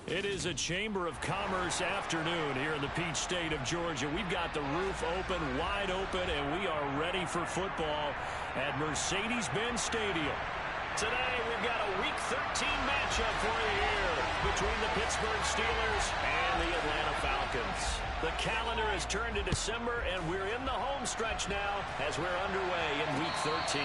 It is a Chamber of Commerce afternoon here in the Peach State of Georgia. We've got the roof open, wide open, and we are ready for football at Mercedes-Benz Stadium. Today, we've got a Week 13 matchup for you here between the Pittsburgh Steelers and the Atlanta Falcons. The calendar has turned to December, and we're in the home stretch now as we're underway in Week 13.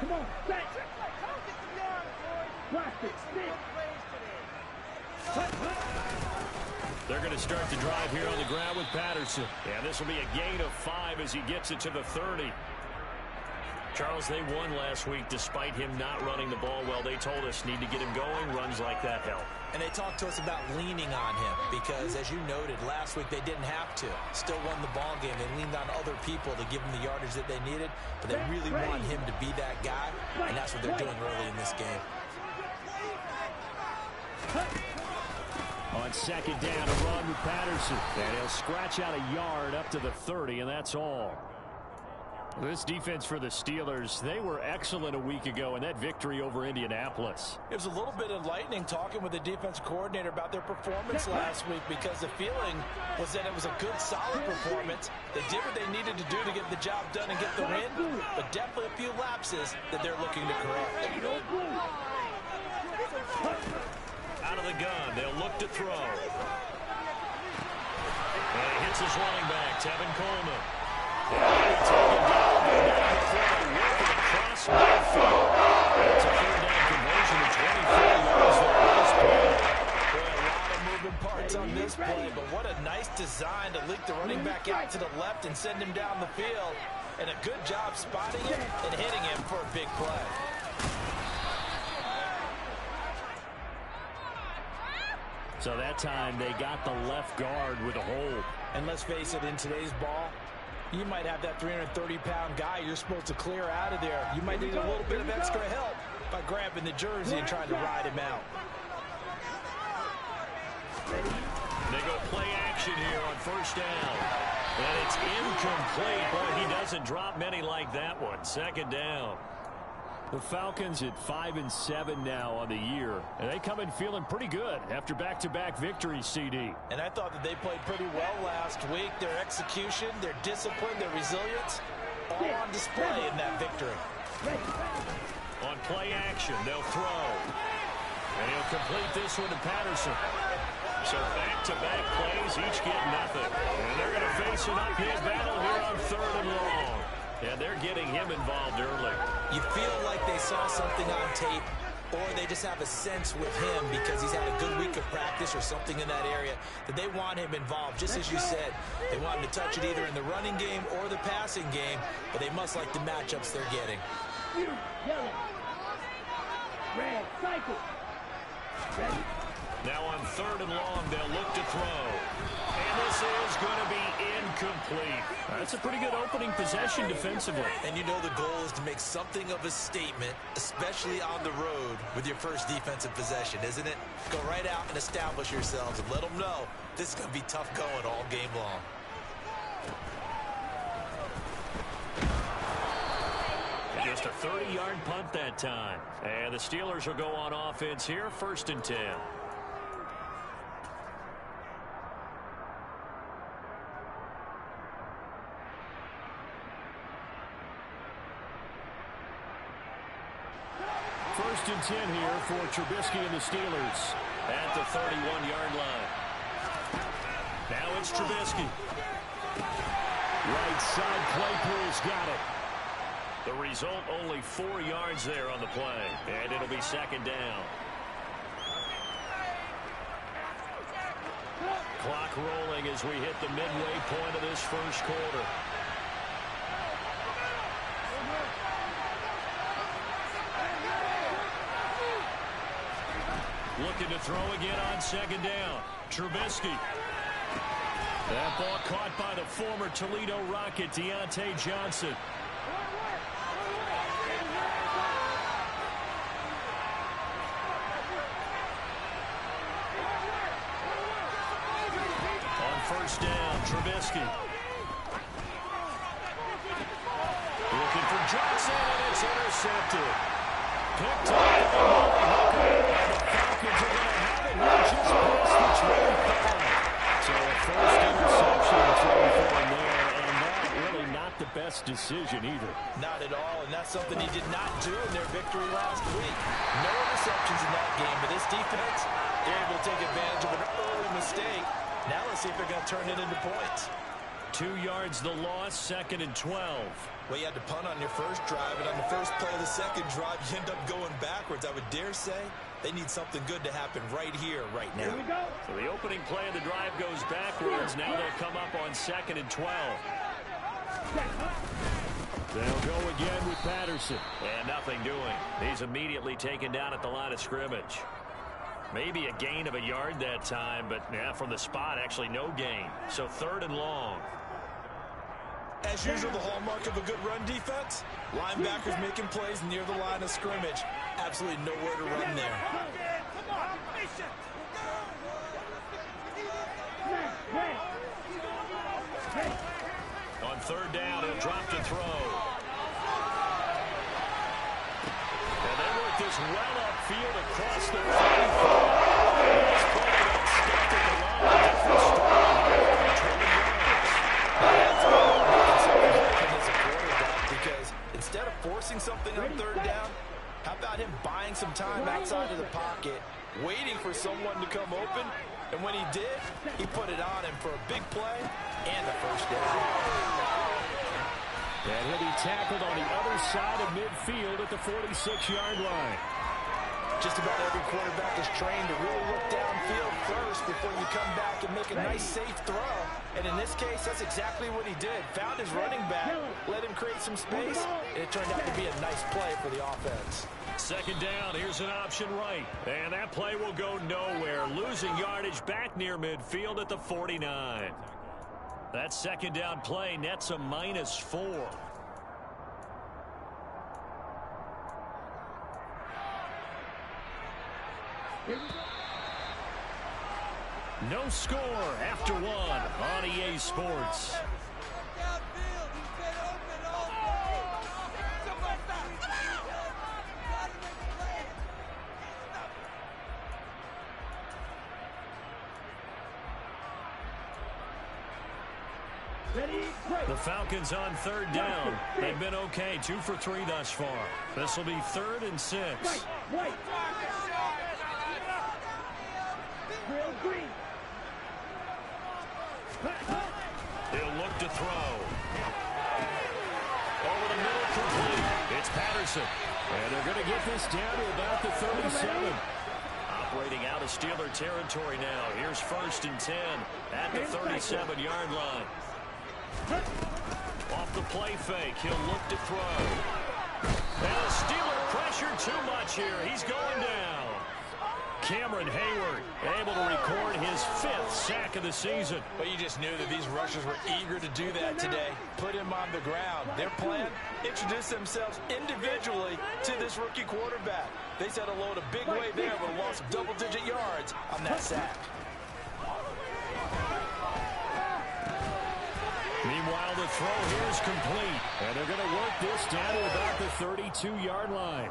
Come on, back. Watch it, They're going to start the drive here on the ground with Patterson. And this will be a gain of 5 as he gets it to the 30. Charles, they won last week despite him not running the ball well. They told us need to get him going. Runs like that help. And they talked to us about leaning on him because, as you noted, last week they didn't have to. Still won the ball game. They leaned on other people to give them the yardage that they needed, but they really want him to be that guy, and that's what they're doing early in this game. On second down, a run with Patterson. And he'll scratch out a yard up to the 30, and that's all. This defense for the Steelers, they were excellent a week ago in that victory over Indianapolis. It was a little bit enlightening talking with the defense coordinator about their performance last week because the feeling was that it was a good, solid performance. They did what they needed to do to get the job done and get the win, but definitely a few lapses that they're looking to correct. Out of the gun, they'll look to throw. And he hits his running back, Tevin Coleman. That's a third down conversion of 24 yards there this play. Boy, a lot of moving parts on this play, but what a nice design to leak the running back out to the left and send him down the field. And a good job spotting him and hitting him for a big play. So that time they got the left guard with a hold. And let's face it, in today's ball, you might have that 330-pound guy you're supposed to clear out of there. You might need a little bit of extra help by grabbing the jersey and trying to ride him out. They go play action here on first down. And it's incomplete. Boy, he doesn't drop many like that one. Second down. The Falcons at 5-7 now on the year. And they come in feeling pretty good after back-to-back victories, CD. And I thought that they played pretty well last week. Their execution, their discipline, their resilience, all on display in that victory. On play action, they'll throw. And he'll complete this one to Patterson. So back-to-back plays, each get nothing. And they're going to face an uphill battle here on third and long. And they're getting him involved early. You feel like they saw something on tape, or they just have a sense with him because he's had a good week of practice or something in that area that they want him involved. Just as you said, they want him to touch it either in the running game or the passing game, but they must like the matchups they're getting. Yellow. Red, cycle. Ready? Now on third and long, they'll look to throw. And this is going to be incomplete. That's a pretty good opening possession defensively. And you know the goal is to make something of a statement, especially on the road with your first defensive possession, isn't it? Go right out and establish yourselves and let them know this is going to be tough going all game long. Just a 30-yard punt that time. And the Steelers will go on offense here, 1st and 10. First and 10 here for Trubisky and the Steelers at the 31-yard line. Now it's Trubisky. Right side, Claypool's got it. The result, only 4 yards there on the play, and it'll be second down. Clock rolling as we hit the midway point of this first quarter. Looking to throw again on second down. Trubisky. That ball caught by the former Toledo Rocket, Deontay Johnson. On first down. Trubisky. Looking for Johnson, and it's intercepted. Picked up by Hooker. And the Falcons are going to have it here just past the 25. So a first interception thrown for him there, and that really not the best decision either. Not at all, and that's something he did not do in their victory last week. No interceptions in that game, but this defense, they're able to take advantage of an early mistake. Now let's see if they're going to turn it into points. 2 yards the loss, 2nd and 12. Well, you had to punt on your first drive, and on the first play of the second drive, you end up going backwards. I would dare say they need something good to happen right here, right now. Here we go. So the opening play of the drive goes backwards. Now they'll come up on 2nd and 12. They'll go again with Patterson. And nothing doing. He's immediately taken down at the line of scrimmage. Maybe a gain of a yard that time, but yeah, from the spot, actually no gain. So 3rd and long. As usual, the hallmark of a good run defense, linebackers making plays near the line of scrimmage. Absolutely nowhere to run there. On 3rd down, he'll drop to throw. And they work this well upfield across the 35. This play got stuck in the line. Different story here. 20 yards. That's all making something happen as a quarterback, because instead of forcing something on 3rd down, how about him buying some time outside of the pocket, waiting for someone to come open, and when he did, he put it on him for a big play and a first down. And he'll be tackled on the other side of midfield at the 46-yard line. Just about every quarterback is trained to really look downfield first before you come back and make a nice, safe throw. And in this case, that's exactly what he did. Found his running back, let him create some space, and it turned out to be a nice play for the offense. 2nd down, here's an option right. And that play will go nowhere. Losing yardage back near midfield at the 49. That 2nd down play nets a -4. No score after 1 on EA Sports. The Falcons on 3rd down. They've been okay, 2 for 3 thus far. This will be 3rd and 6. Right. Real green. He'll look to throw. Over the middle, complete. It's Patterson. And they're going to get this down to about the 37. Operating out of Steeler territory now. Here's 1st and 10 at the 37-yard line. Off the play fake, he'll look to throw. And the Steeler pressure too much here. He's going down. Cameron Hayward able to record his 5th sack of the season. Well, you just knew that these rushers were eager to do that today. Put him on the ground. Their plan, introduce themselves individually to this rookie quarterback. They set a load a big way there, but lost double-digit yards on that sack. Meanwhile, the throw here is complete. And they're going to work this down to about the 32-yard line.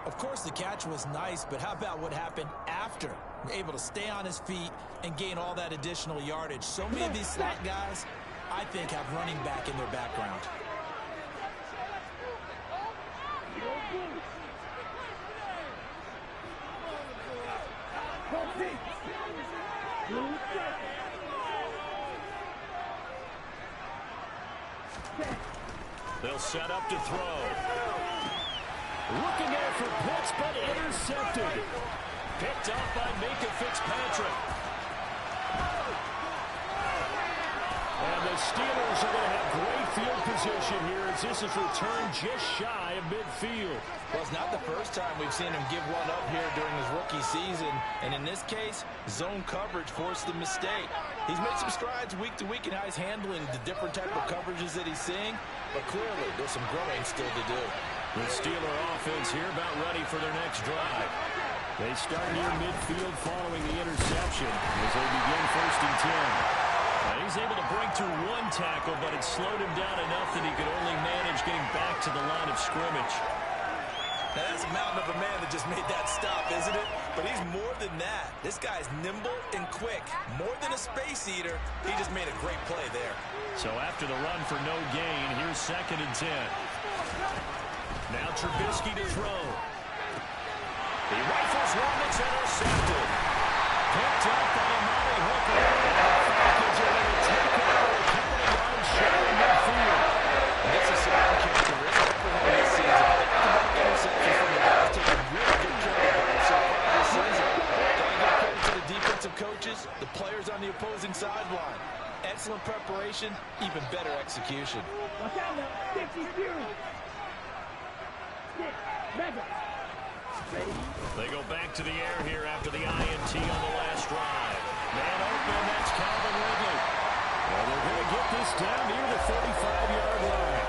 Of course, the catch was nice, but how about what happened after? Able to stay on his feet and gain all that additional yardage. So many of these slot guys, I think, have running back in their background. They'll set up to throw. Looking there for Pitts, but intercepted. Picked up by Minka Fitzpatrick. And the Steelers are going to have great field position here as this is returned just shy of midfield. Well, it's not the first time we've seen him give one up here during his rookie season. And in this case, zone coverage forced the mistake. He's made some strides week to week in how he's handling the different type of coverages that he's seeing. But clearly, there's some growing still to do. The Steeler offense here about ready for their next drive. They start near midfield following the interception as they begin 1st and 10. He's able to break through one tackle, but it slowed him down enough that he could only manage getting back to the line of scrimmage. Now, that's a mountain of a man that just made that stop, isn't it? But he's more than that. This guy's nimble and quick. More than a space eater, he just made a great play there. So after the run for no gain, here's 2nd and 10. Now Trubisky to throw. He rifles one that's intercepted. Picked up by Amari Hooker. Falcons are going to take it over a couple of yards short of midfield. This is some uncharacteristic for him this season. Back-to-back interceptions from the guys taking really good care of the ball so far this season. Gotta give credit to the defensive coaches, the players on the opposing sideline. Excellent preparation, even better execution. Watch out now. 50 Fury. Mega. They go back to the air here after the INT on the last drive. Man open, that's Calvin Ridley. Well, they're going to get this down near the 45-yard line.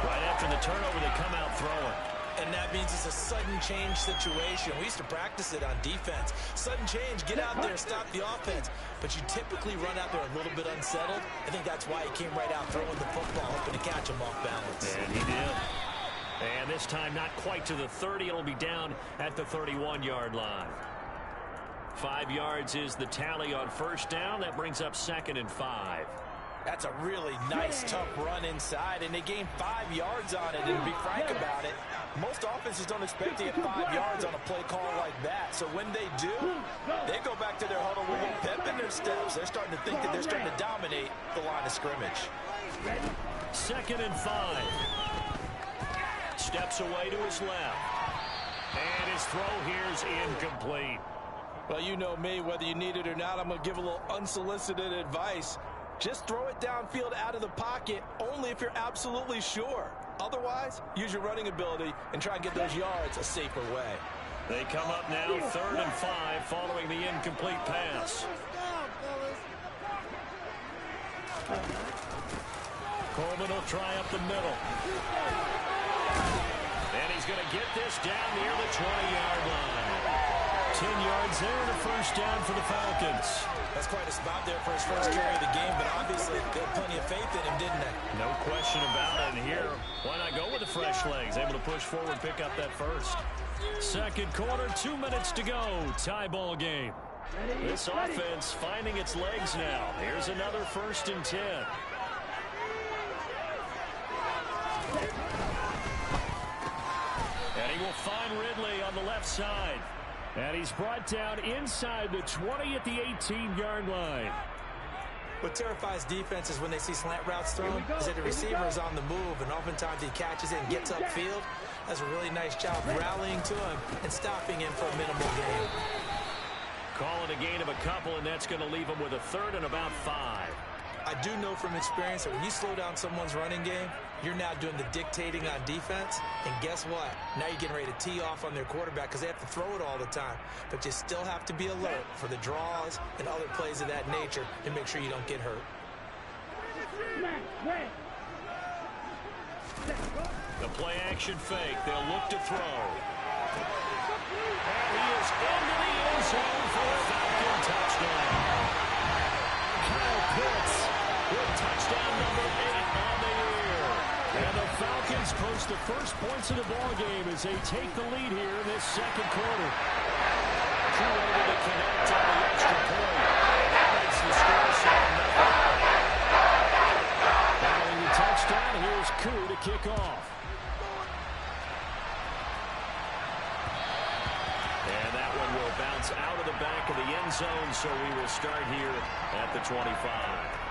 Right after the turnover, they come out throwing. And that means it's a sudden change situation. We used to practice it on defense. Sudden change, get out there, stop the offense. But you typically run out there a little bit unsettled. I think that's why he came right out throwing the football, hoping to catch him off balance. And he did. And this time not quite to the 30. It'll be down at the 31-yard line. 5 yards is the tally on 1st down. That brings up 2nd and 5. That's a really nice, tough run inside, and they gained 5 yards on it. And to be frank about it, most offenses don't expect to get 5 yards on a play call like that. So when they do, they go back to their huddle with a pep in their steps. They're starting to think that they're starting to dominate the line of scrimmage. 2nd and 5. Steps away to his left. And his throw here's incomplete. Well, you know me, whether you need it or not, I'm going to give a little unsolicited advice. Just throw it downfield out of the pocket only if you're absolutely sure. Otherwise, use your running ability and try and get those yards a safer way. They come up now 3rd and 5 following the incomplete pass. Coleman will try up the middle. And he's going to get this down near the 20-yard line. 10 yards there and a 1st down for the Falcons. That's quite a spot there for his first carry of the game, but obviously they had plenty of faith in him, didn't they? No question about it. And here, why not go with the fresh legs? Able to push forward, pick up that first. 2nd quarter, 2 minutes to go. Tie ball game. This offense finding its legs now. Here's another 1st and 10. And he will find Ridley on the left side. And he's brought down inside the 20 at the 18-yard line. What terrifies defenses when they see slant routes thrown is that the receiver is on the move, and oftentimes he catches it and gets upfield. Does a really nice job rallying to him and stopping him for a minimal gain. Calling a gain of a couple, and that's going to leave him with a 3rd and about 5. I do know from experience that when you slow down someone's running game, you're now doing the dictating on defense. And guess what? Now you're getting ready to tee off on their quarterback because they have to throw it all the time. But you still have to be alert for the draws and other plays of that nature and make sure you don't get hurt. The play action fake. They'll look to throw. And he is into the end zone for a Falcon touchdown. Kyle Pitts with touchdown number 8 on the year. And the Falcons post the first points of the ball game as they take the lead here in this 2nd quarter. Too able to connect on the extra point. That makes the score 7-0. Following the touchdown, here's Koo to kick off. And that one will bounce out of the back of the end zone, so we will start here at the 25.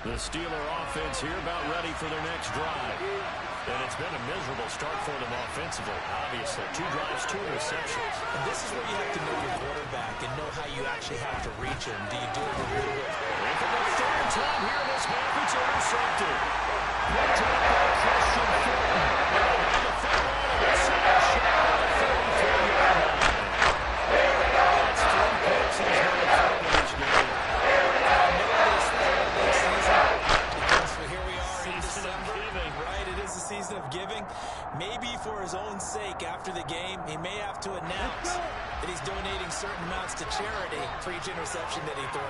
The Steeler offense here about ready for their next drive. And it's been a miserable start for them offensively, obviously. 2 drives, 2 interceptions. And this is where you have to know your quarterback and know how you actually have to reach him. Do you do it a little bit? And for the 3rd time here in this half, it's intercepted. Picked up by Christian Fulton. And the front line of the second shot at the 33-yard line. That's 3 picks he's had in this game. I know this season, it comes with donating certain amounts to charity for each interception that he threw.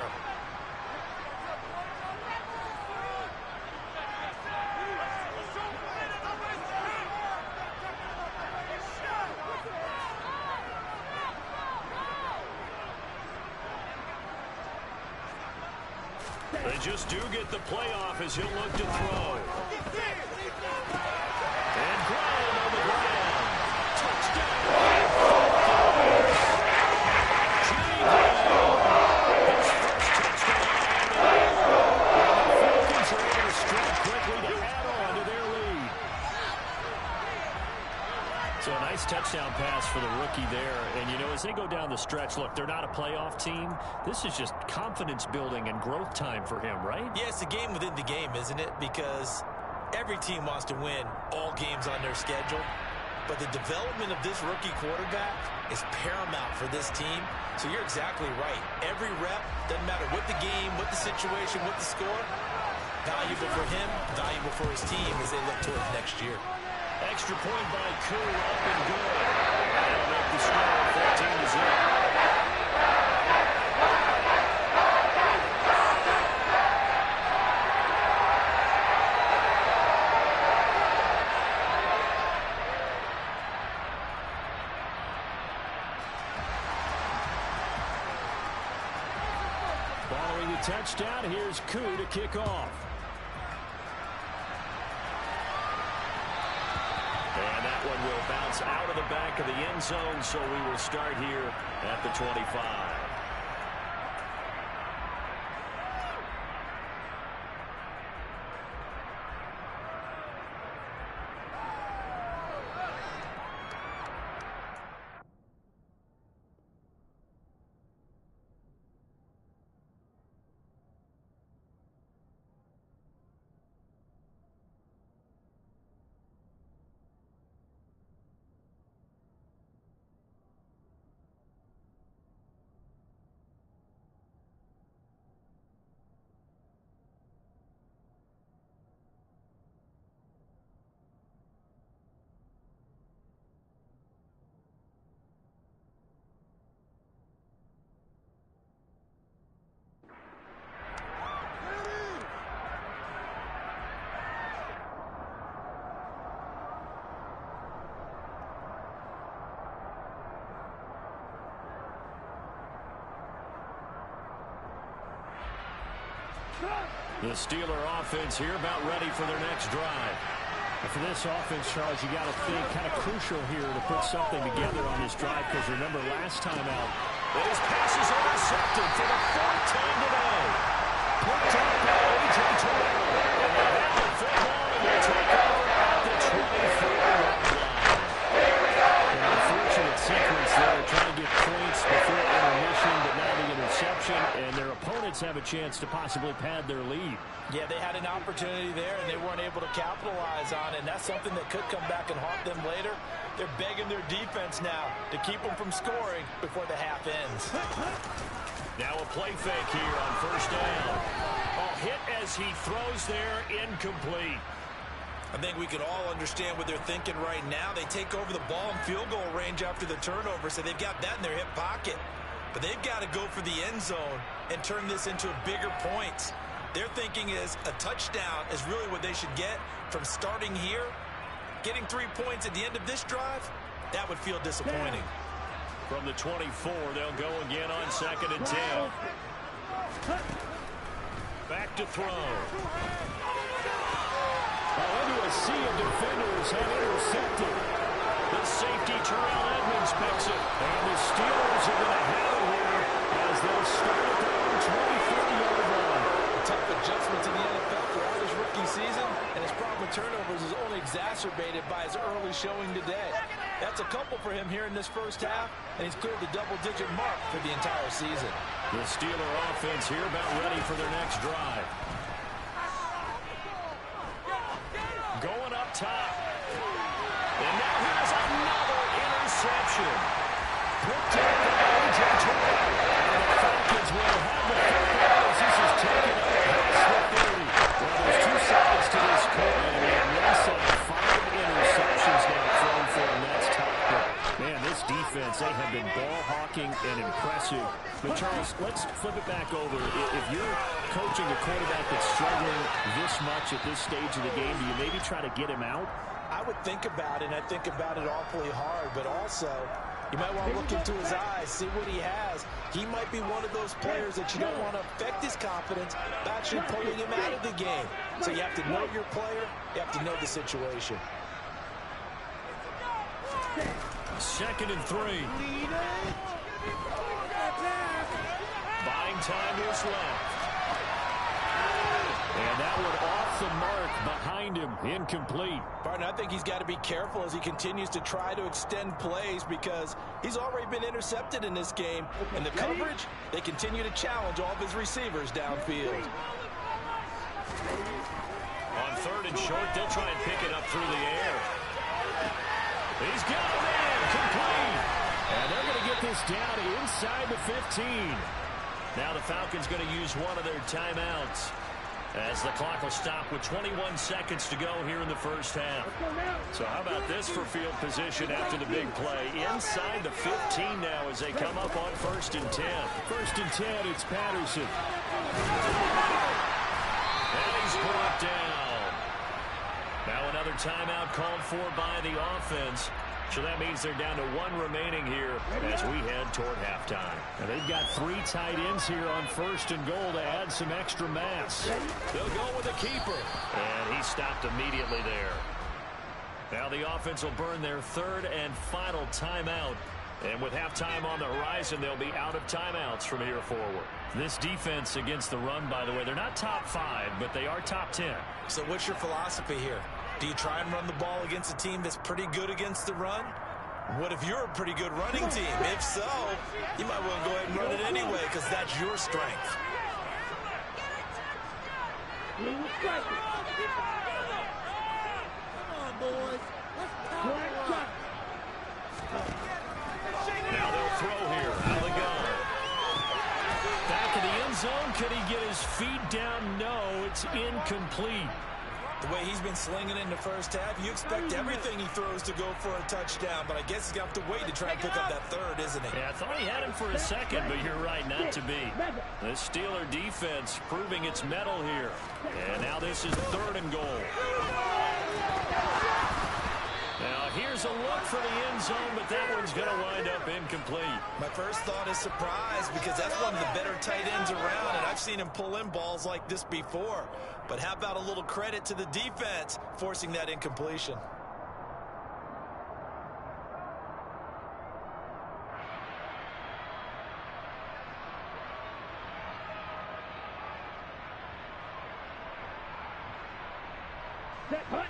They just do get the playoff as he'll look to throw. And ground on the ground. Touchdown. Jimmy Graham. His first touchdown. And the Falcons are able to strike quickly to add on to their lead. So a nice touchdown pass for the rookie there. And, you know, as they go down the stretch, look, they're not a playoff team. This is just confidence building and growth time for him, right? Yeah, it's a game within the game, isn't it? Because every team wants to win all games on their schedule. But the development of this rookie quarterback is paramount for this team. So you're exactly right. Every rep, doesn't matter what the game, what the situation, what the score, valuable for him, valuable for his team as they look towards next year. Extra point by Koo, up and good. That'll make the score 14-0. Following the touchdown, here's Koo to kick off. And that one will bounce out of the back of the end zone, so we will start here at the 25. The Steeler offense here about ready for their next drive. And for this offense, Charles, you got to think kind of crucial here to put something together on this drive, because remember last time out, those passes intercepted for the fourth time today. Picked up by A.J. Terrell. And they have the football and they take over at the 24-yard line. An unfortunate sequence there, trying to get points before intermission, but now the interception, and their opponents have a chance to possibly pad their lead. Yeah, they had an opportunity there, and they weren't able to capitalize on it, and that's something that could come back and haunt them later. They're begging their defense now to keep them from scoring before the half ends. Now a play fake here on first down. Oh, hit as he throws there, incomplete. I think we could all understand what they're thinking right now. They take over the ball in field goal range after the turnover, so they've got that in their hip pocket. But they've got to go for the end zone and turn this into bigger points. Their thinking is a touchdown is really what they should get from starting here. Getting 3 points at the end of this drive, that would feel disappointing. From the 24, they'll go again on 2nd and 10. Back to throw. Into a sea of defenders have intercepted. The safety, Terrell Edmonds, picks it. And the Steelers are going to have it here as they'll start at their own 24-yard line. A tough adjustment to the NFL throughout his rookie season, and his problem with turnovers is only exacerbated by his early showing today. That's a couple for him here in this first half, and he's cleared the double-digit mark for the entire season. The Steeler offense here about ready for their next drive. Going up top. And now here's another interception. Picked up by A.J. Terrell. And the Falcons will have the football as this is taken up past the 30. Well, there's two sides to this coin. And on one side, 5 interceptions now thrown for, and that's top. But, man, this defense, they have been ball hawking and impressive. But, Charles, let's flip it back over. If you're coaching a quarterback that's struggling this much at this stage of the game, do you maybe try to get him out? I would think about it, and I think about it awfully hard, but also you might want to look into his eyes, see what he has. He might be one of those players that you don't want to affect his confidence by actually pulling him out of the game. So you have to know your player, you have to know the situation. 2nd and 3. Buying time is left. And that one off the mark behind him, incomplete. Partner, I think he's got to be careful as he continues to try to extend plays because he's already been intercepted in this game. And the coverage, they continue to challenge all of his receivers downfield. On 3rd and short, they'll try and pick it up through the air. He's got a man, complete. And they're going to get this down inside the 15. Now the Falcons going to use one of their timeouts, as the clock will stop with 21 seconds to go here in the first half. So how about this for field position after the big play? Inside the 15 now as they come up on 1st and 10. 1st and 10, it's Patterson. And he's brought down. Now another timeout called for by the offense. So that means they're down to 1 remaining here as we head toward halftime. Now they've got 3 tight ends here on 1st and goal to add some extra mass. They'll go with the keeper. And he stopped immediately there. Now the offense will burn their 3rd and final timeout. And with halftime on the horizon, they'll be out of timeouts from here forward. This defense against the run, by the way, they're not top 5, but they are top 10. So what's your philosophy here? Do you try and run the ball against a team that's pretty good against the run? What if you're a pretty good running team? If so, you might want to go ahead and run it anyway because that's your strength. Come on, boys. Now they'll throw here. Out of the gun. Back in the end zone. Could he get his feet down? No, it's incomplete. The way he's been slinging in the first half, you expect everything he throws to go for a touchdown, but I guess he's going to have to wait to try and pick up that 3rd, isn't he? Yeah, I thought he had him for a second, but you're right, not to be. The Steeler defense proving its mettle here. And now this is 3rd and goal. Now here's a look for the end zone, but that one's going to wind up incomplete. My first thought is surprise because that's one of the better tight ends around, and I've seen him pull in balls like this before. But how about a little credit to the defense forcing that incompletion?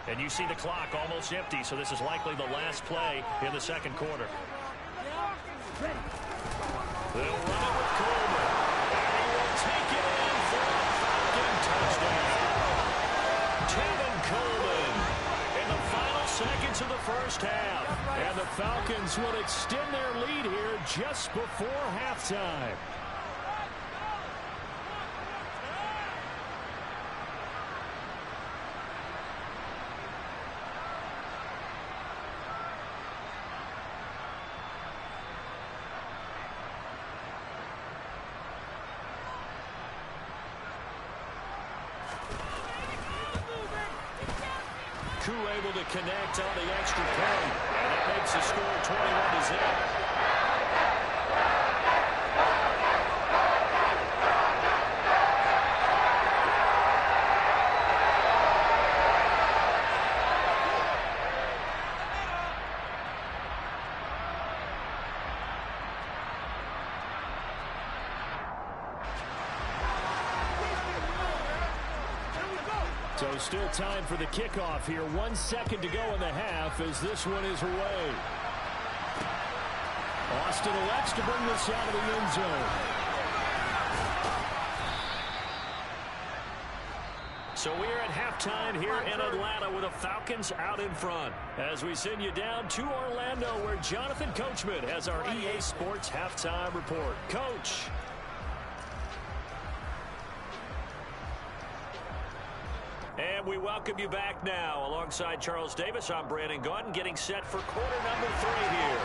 And you see the clock almost empty, so this is likely the last play in the 2nd quarter. They'll run it with Coleman. And he will take it in for a Falcon touchdown. Tevin Coleman in the final seconds of the first half. And the Falcons will extend their lead here just before halftime. Able to connect on the extra point, and that makes the score 21-0. So still time for the kickoff here. 1 second to go in the half as this one is away. Austin elects to bring this out of the end zone. So we're at halftime here in Atlanta with the Falcons out in front. As we send you down to Orlando where Jonathan Coachman has our EA Sports halftime report. Coach. And we welcome you back now. Alongside Charles Davis, I'm Brandon Gaudin, getting set for quarter number 3 here.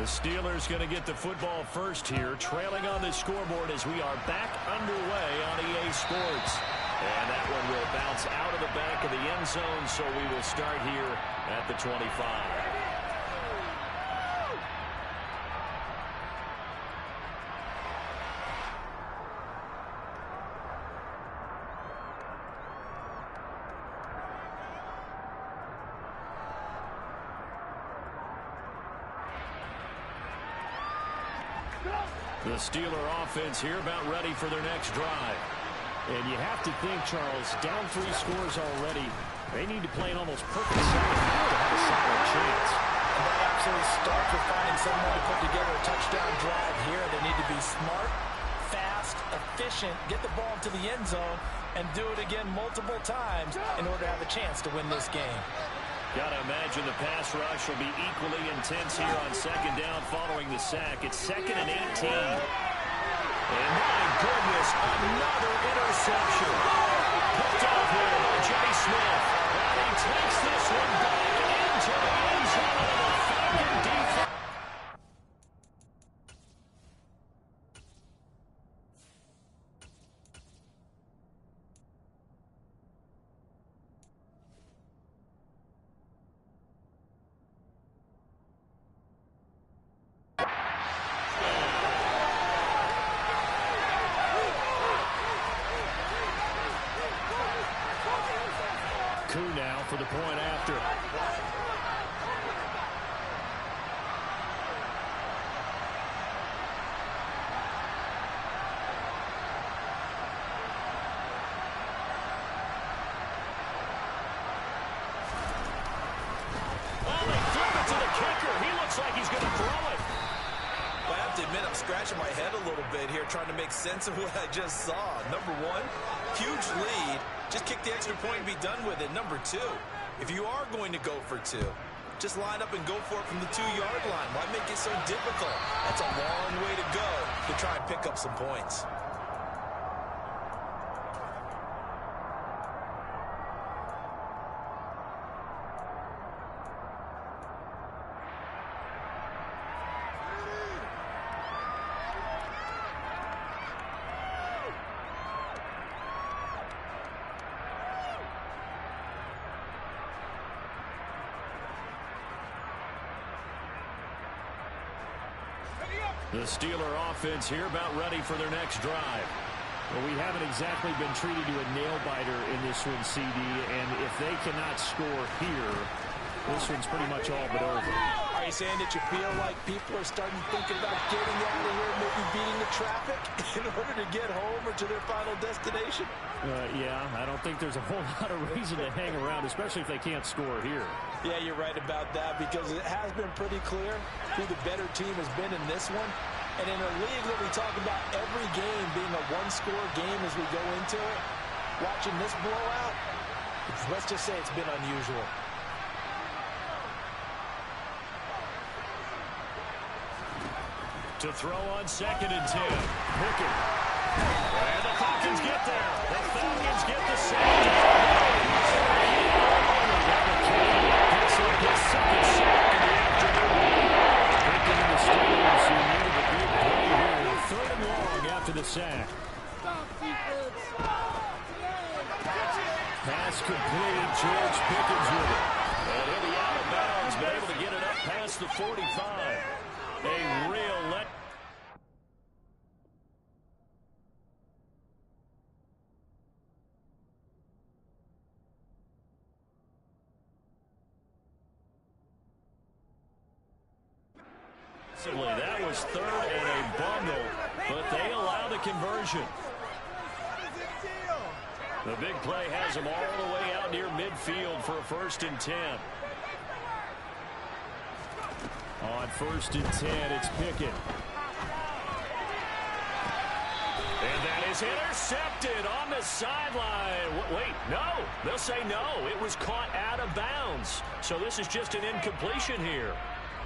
The Steelers going to get the football first here, trailing on the scoreboard as we are back underway on EA Sports. And that one will bounce out of the back of the end zone, so we will start here at the 25. The Steeler offense here about ready for their next drive. And you have to think, Charles, down 3 scores already. They need to play an almost perfect second half to have a solid chance. And that absolutely starts with finding someone to put together a touchdown drive here. They need to be smart, fast, efficient, get the ball to the end zone, and do it again multiple times in order to have a chance to win this game. Got to imagine the pass rush will be equally intense here on second down following the sack. It's 2nd and 18. And my goodness, another interception. Picked off here by Jay Smith. And he takes this one back into the end zone of the Falcon defense. Now for the point after. I'm scratching my head a little bit here trying to make sense of what I just saw. Number one, huge lead. Just kick the extra point and be done with it. Number two, if you are going to go for 2, just line up and go for it from the 2-yard line. Why make it so difficult? That's a long way to go to try and pick up some points. The Steeler offense here about ready for their next drive. Well, we haven't exactly been treated to a nail-biter in this one, CD, and if they cannot score here, this one's pretty much all but over. Are you saying that you feel like people are starting to think about getting out of here, maybe beating the traffic in order to get home or to their final destination? Yeah, I don't think there's a whole lot of reason to hang around, especially if they can't score here. Yeah, you're right about that because it has been pretty clear who the better team has been in this one. And in a league that we talk about every game being a one-score game as we go into it, watching this blowout, let's just say it's been unusual. To throw on 2nd and 10. Pickett. And the Falcons get there. The Falcons get the sack. Picks up his 2nd sack in the afternoon. Pickett and the Steelers who made the big play here. 3rd and long after the sack. Pass completed. George Pickens with it. And he'll be out of bounds, but able to get it up past the 45. A real let. That was 3rd and a bundle, but they allow the conversion. The big play has them all the way out near midfield for a 1st and 10. On 1st and 10, it's Pickett. And that is intercepted on the sideline. Wait, no. They'll say no. It was caught out of bounds. So this is just an incompletion here.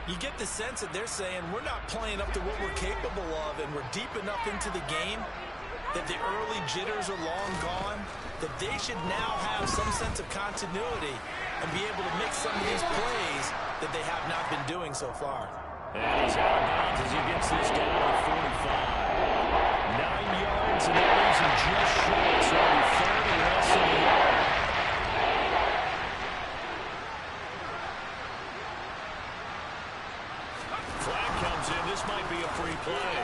You get the sense that they're saying we're not playing up to what we're capable of and we're deep enough into the game that the early jitters are long gone, that they should now have some sense of continuity and be able to make some of these plays that they have not been doing so far. And he's out of bounds as he gets this down to 45. 9 yards, and that leaves him just short, so it'll be third and less than a yard. Flag comes in. This might be a free play.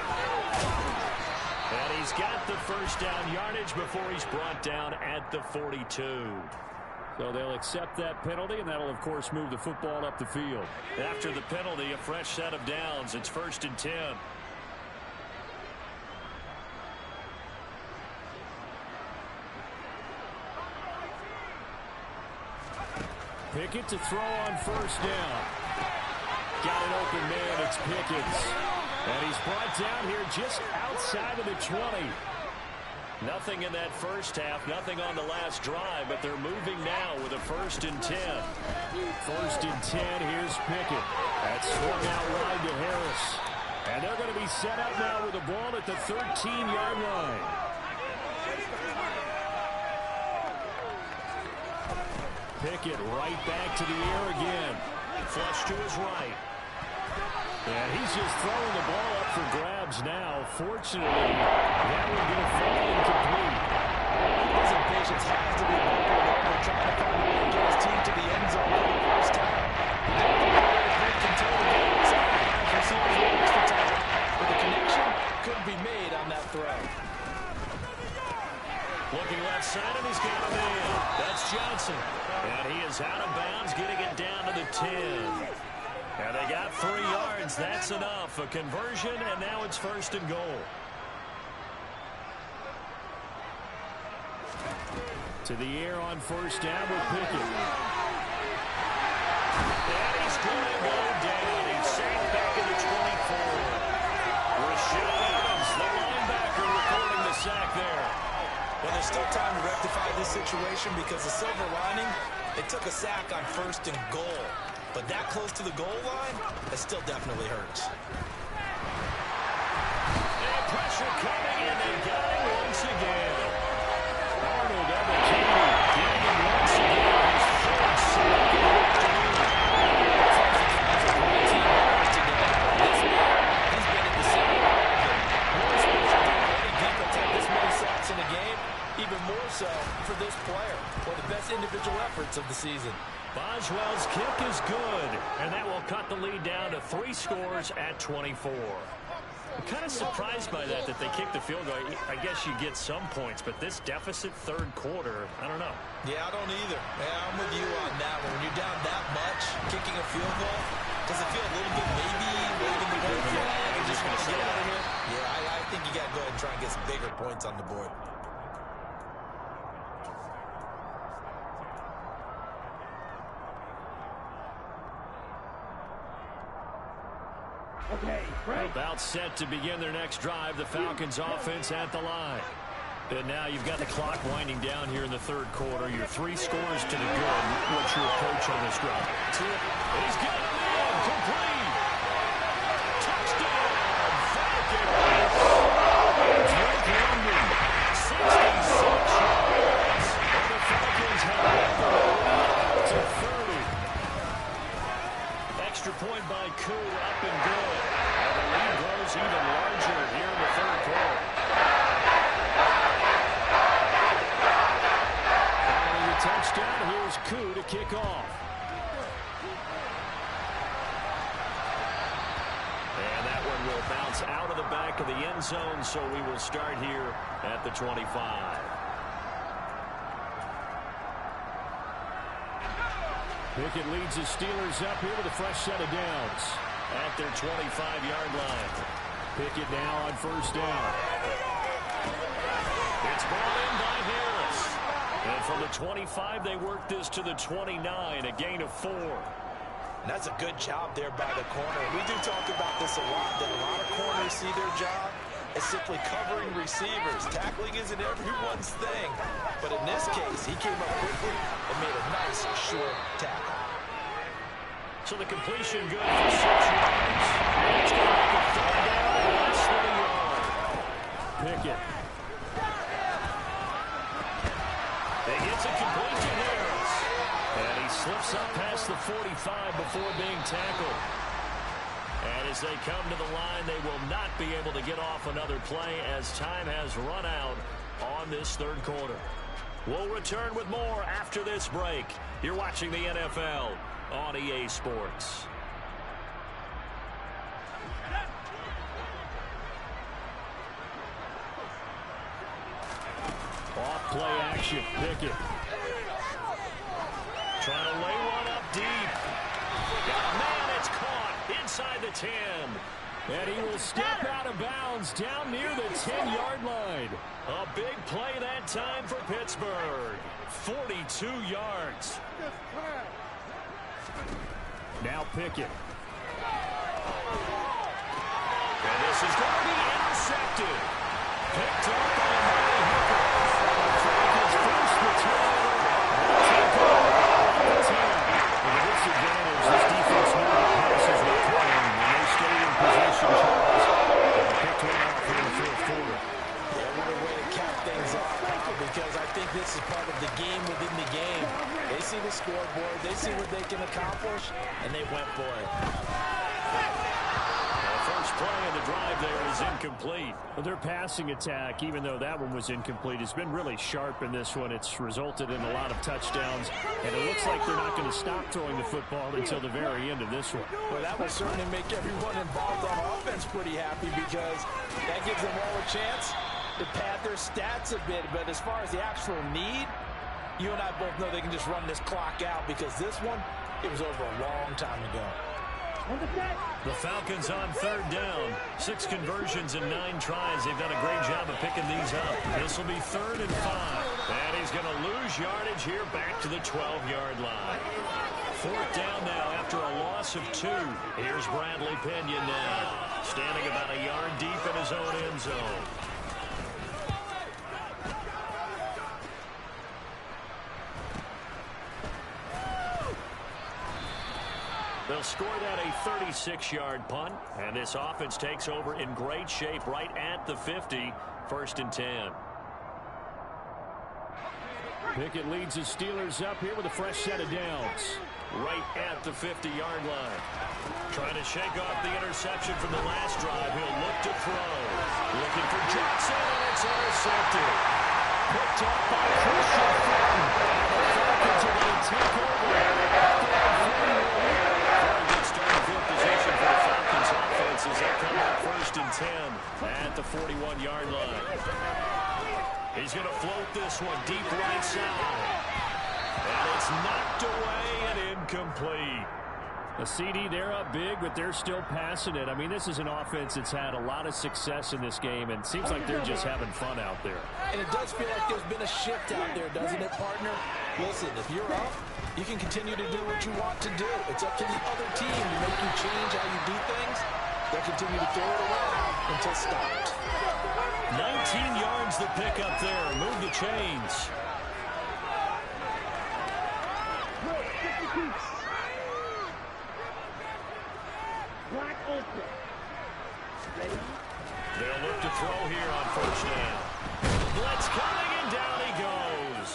And he's got the first down yardage before he's brought down at the 42. So they'll accept that penalty, and that'll, of course, move the football up the field. After the penalty, a fresh set of downs. It's 1st and 10. Pickett to throw on first down. Got an open man. It's Pickens. And he's brought down here just outside of the 20. Nothing in that first half, nothing on the last drive, but they're moving now with a 1st and 10. 1st and 10, here's Pickett. That's swung out wide to Harris. And they're going to be set up now with the ball at the 13-yard line. Pickett right back to the air again. Flush to his right. And he's just throwing the ball up for grabs now. Fortunately, that one going to fall incomplete. His impatience has to be buckled over, trying to find a way to get his team to the end zone for the first time. He got the ball with great control to get inside the bounds receivers with extra time. But the connection couldn't be made on that throw. Looking left side, and he's got a man. That's Johnson. And he is out of bounds, getting it down to the 10. And they got 3 yards. That's enough. A conversion, and now it's 1st and goal. To the air on first down with Pickett. And he's going to go down. He's sacked back at the 24. Rashad Evans, the linebacker, recording the sack there. Well, there's still time to rectify this situation because the silver lining, it took a sack on 1st and goal. But that close to the goal line, that still definitely hurts. And pressure coming, and they got him once again. Arnold Ebiketie getting him once again. His 3rd sack of the afternoon. That's a great team effort today. This man, he's been at the center of more special teams. Any defense had this many sacks in a game, even more so for this player. One of the best individual efforts of the season. Boswell's kick is good, and that will cut the lead down to 3 scores at 24. I'm kind of surprised by that they kicked the field goal. I guess you get some points, but this deficit 3rd quarter, I don't know. Yeah, I don't either. Yeah, I'm with you on that one. When you're down that much, kicking a field goal, does it feel a little bit maybe waving the white flag and just want to get out of here? Yeah, I think you got to go ahead and try and get some bigger points on the board. About set to begin their next drive. The Falcons offense at the line. And now you've got the clock winding down here in the 3rd quarter. Your 3 scores to the good. What's your approach on this drive? He's got it in. Complete. Touchdown. Falcons. Drake London. 66 yards. And the Falcons have the lead to 30. Extra point by Koo, up and good. And the lead grows even larger here in the 3rd quarter. Following the touchdown, here's Koo to kick off. And that one will bounce out of the back of the end zone, so we will start here at the 25. Pickett leads the Steelers up here with a fresh set of downs. At their 25-yard line. Pickett now on first down. It's brought in by Harris. And from the 25, they work this to the 29, a gain of 4. And that's a good job there by the corner. We do talk about this a lot, that a lot of corners see their job as simply covering receivers. Tackling isn't everyone's thing. But in this case, he came up quickly and made a nice, short tackle. So the completion good for 6 yards. It's going to make a 3rd down and less than a yard. Pickett. He gets it complete to Harris. And he slips up past the 45 before being tackled. And as they come to the line, they will not be able to get off another play as time has run out on this third quarter. We'll return with more after this break. You're watching the NFL on EA Sports. Off play action. Pickett. Trying to lay one up deep. Oh, man, it's caught inside the 10. And he will step out of bounds down near the 10-yard line. A big play that time for Pittsburgh. 42 yards. Now Pickett. And this is going to be intercepted. Picked up by Murray Hooker. Falcons first return. Take over at the 10. With a disadvantage, this defense knew the passes were coming when they stayed in position, Charles. They picked one off in the fourth quarter. Yeah, what a way to cap things off, because I think this is part of the game within the game. They see the scoreboard, they see what they can accomplish, and they went for it. First play of the drive there is incomplete. Well, their passing attack, even though that one was incomplete, has been really sharp in this one. It's resulted in a lot of touchdowns, and it looks like they're not going to stop throwing the football until the very end of this one. Well, that will certainly make everyone involved on offense pretty happy, because that gives them all a chance to pad their stats a bit. But as far as the actual need, you and I both know they can just run this clock out, because this one, it was over a long time ago. The Falcons on third down. 6 conversions and 9 tries. They've done a great job of picking these up. This will be 3rd and 5. And he's going to lose yardage here back to the 12-yard line. 4th down now after a loss of 2. Here's Bradley Pinion now, standing about a yard deep in his own end zone. They'll score that a 36-yard punt, and this offense takes over in great shape right at the 50, 1st and 10. Pickett leads his Steelers up here with a fresh set of downs. Right at the 50-yard line. Trying to shake off the interception from the last drive. He'll look to throw. Looking for Johnson, and it's intercepted. Picked up by Christian Fulton. The Falcons are going to take over. Position for the Falcons offense as they come out 1st and 10 at the 41-yard line. He's going to float this one deep right side. And it's knocked away and incomplete. A CD, they're up big, but they're still passing it. I mean, this is an offense that's had a lot of success in this game, and it seems like they're just having fun out there. And it does feel like there's been a shift out there, doesn't it, partner? Listen, if you're up, you can continue to do what you want to do. It's up to the other team to make you change how you do things. They'll continue to throw it around until stopped. 19 yards the pick up there. Move the chains. They'll look to throw here on 1st down. Blitz coming, and down he goes.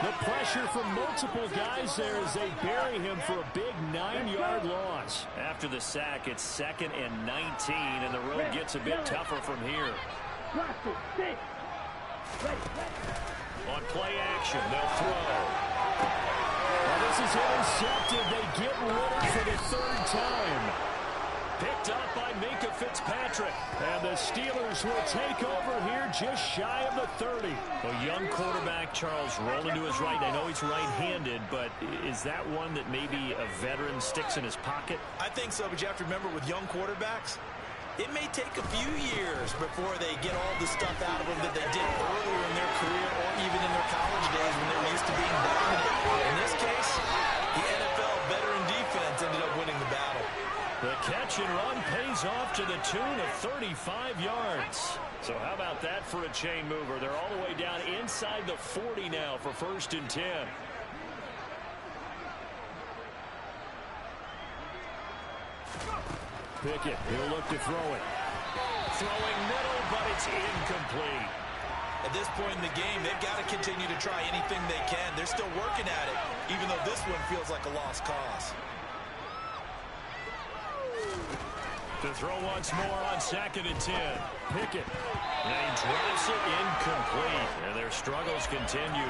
The pressure from multiple guys there as they bury him for a big 9-yard loss. After the sack, it's 2nd and 19, and the road gets a bit tougher from here. On play action, they'll throw. Well, this is intercepted. They get Ritter for the 3rd time. Picked up by Minka Fitzpatrick. And the Steelers will take over here just shy of the 30. A young quarterback, Charles, rolling to his right. I know he's right-handed, but is that one that maybe a veteran sticks in his pocket? I think so, but you have to remember with young quarterbacks, it may take a few years before they get all the stuff out of them that they did earlier in their career or even in their college days when they were used to being dominant. In this case, the NFL veteran defense ended up winning the battle. The catch and run pays off to the tune of 35 yards. So how about that for a chain mover? They're all the way down inside the 40 now for 1st and 10. Pickett, he'll look to throw it. Throwing middle, but it's incomplete. At this point in the game, they've got to continue to try anything they can. They're still working at it, even though this one feels like a lost cause. To throw once more on 2nd and 10. Pickett. And he drops it incomplete. And their struggles continue.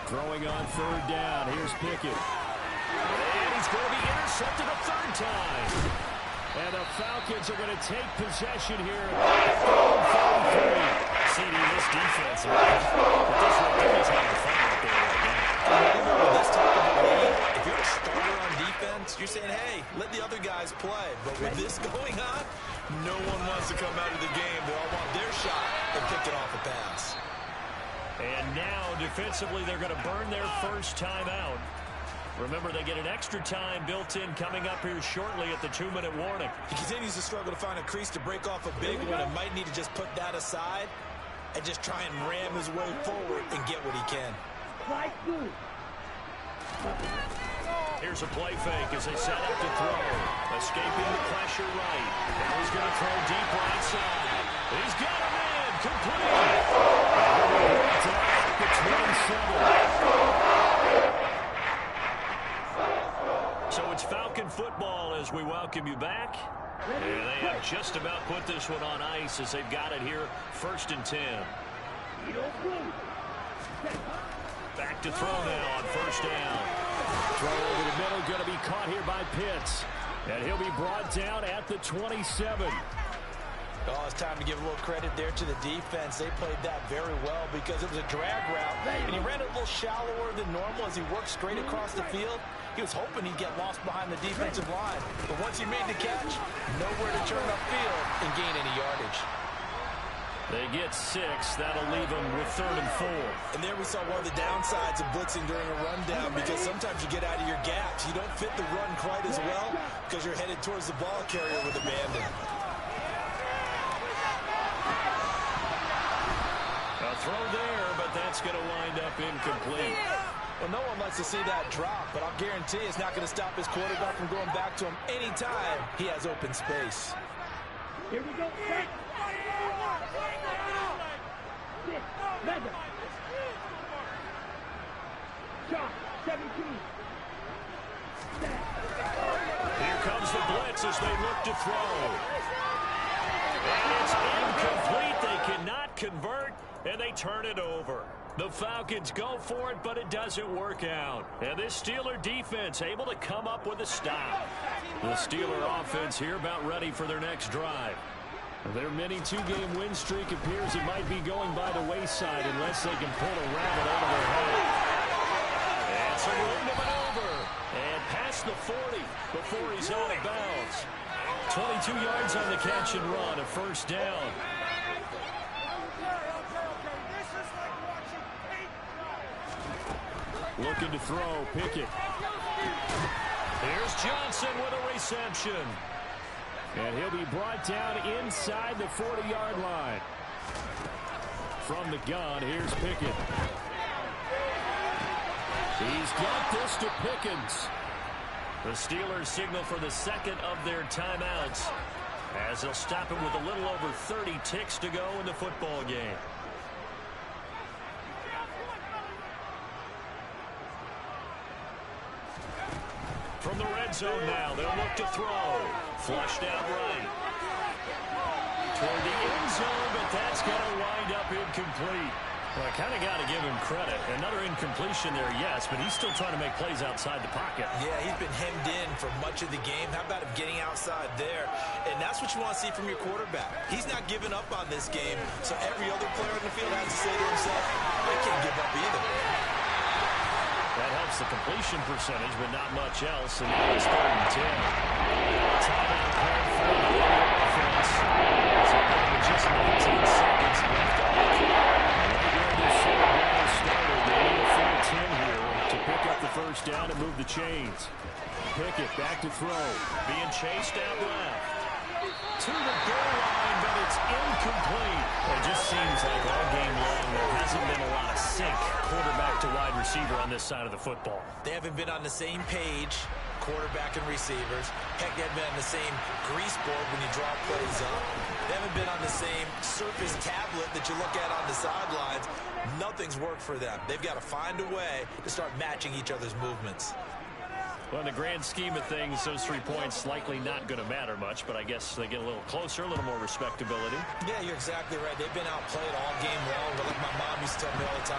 Throwing on 3rd down. Here's Pickett. And he's going to be intercepted a 3rd time. And the Falcons are going to take possession here. CD, this defense, but this is having fun out there right now. With this type of a lead, if you're a starter on defense, you're saying, hey, let the other guys play. But with this going on, no one wants to come out of the game. They all want their shot and pick it off a pass. And now, defensively, they're going to burn their first timeout. Remember, they get an extra time built in coming up here shortly at the 2-minute warning. He continues to struggle to find a crease to break off a big one and might need to just put that aside and just try and ram his way forward and get what he can. Here's a play fake as they set up to throw. Escaping the pressure right. Now he's going to throw deep right side. He's got him in. Complete. So it's Falcon football as we welcome you back. And they have just about put this one on ice as they've got it here 1st and 10. Back to throw now on 1st down. Throw over the middle, going to be caught here by Pitts. And he'll be brought down at the 27. Oh, it's time to give a little credit there to the defense. They played that very well because it was a drag route, and he ran it a little shallower than normal as he worked straight across the field. He was hoping he'd get lost behind the defensive line, but once he made the catch, nowhere to turn upfield and gain any yardage. They get 6. That'll leave them with 3rd and 4. And there we saw one of the downsides of blitzing during a rundown because sometimes you get out of your gaps. You don't fit the run quite as well because you're headed towards the ball carrier with abandon. A throw there, but that's going to wind up incomplete. Well, no one likes to see that drop, but I'll guarantee it's not going to stop his quarterback from going back to him anytime he has open space. Here we go. Shot 17. Here comes the blitz as they look to throw. And it's incomplete. They cannot convert, and they turn it over. The Falcons go for it, but it doesn't work out. And this Steeler defense able to come up with a stop. The Steeler offense here about ready for their next drive. Their mini 2-game win streak appears it might be going by the wayside unless they can pull a rabbit out of their hat. And some room to maneuver. And past the 40 before he's out of bounds. 22 yards on the catch and run, a 1st down. Looking to throw, Pickett. Here's Johnson with a reception. And he'll be brought down inside the 40-yard line. From the gun, here's Pickett. He's got this to Pickens. The Steelers signal for the 2nd of their timeouts as they'll stop him with a little over 30 ticks to go in the football game. From the red zone now, they'll look to throw. Flushed out right. Toward the end zone, but that's going to wind up incomplete. Well, I kind of got to give him credit. Another incompletion there, yes, but he's still trying to make plays outside the pocket. Yeah, he's been hemmed in for much of the game. How about him getting outside there? And that's what you want to see from your quarterback. He's not giving up on this game, so every other player in the field has to say to himself, I can't give up either. That helps the completion percentage, but not much else, and now it's 3rd and 10. Timeout called for the offense. As they're down to just 19 seconds left on the clock. Started. They need a full 10 here to pick up the 1st down and move the chains. Pickett back to throw. Being chased out left. To the goal line, but it's incomplete. It just seems like all game long there hasn't been a lot of sync quarterback to wide receiver on this side of the football. They haven't been on the same page, quarterback and receivers. Heck, they haven't been on the same grease board when you draw plays up. They haven't been on the same Surface tablet that you look at on the sidelines. Nothing's worked for them. They've got to find a way to start matching each other's movements. Well, in the grand scheme of things, those 3 points likely not going to matter much, but I guess they get a little closer, a little more respectability. Yeah, you're exactly right. They've been outplayed all game long, but like my mom used to tell me all the time,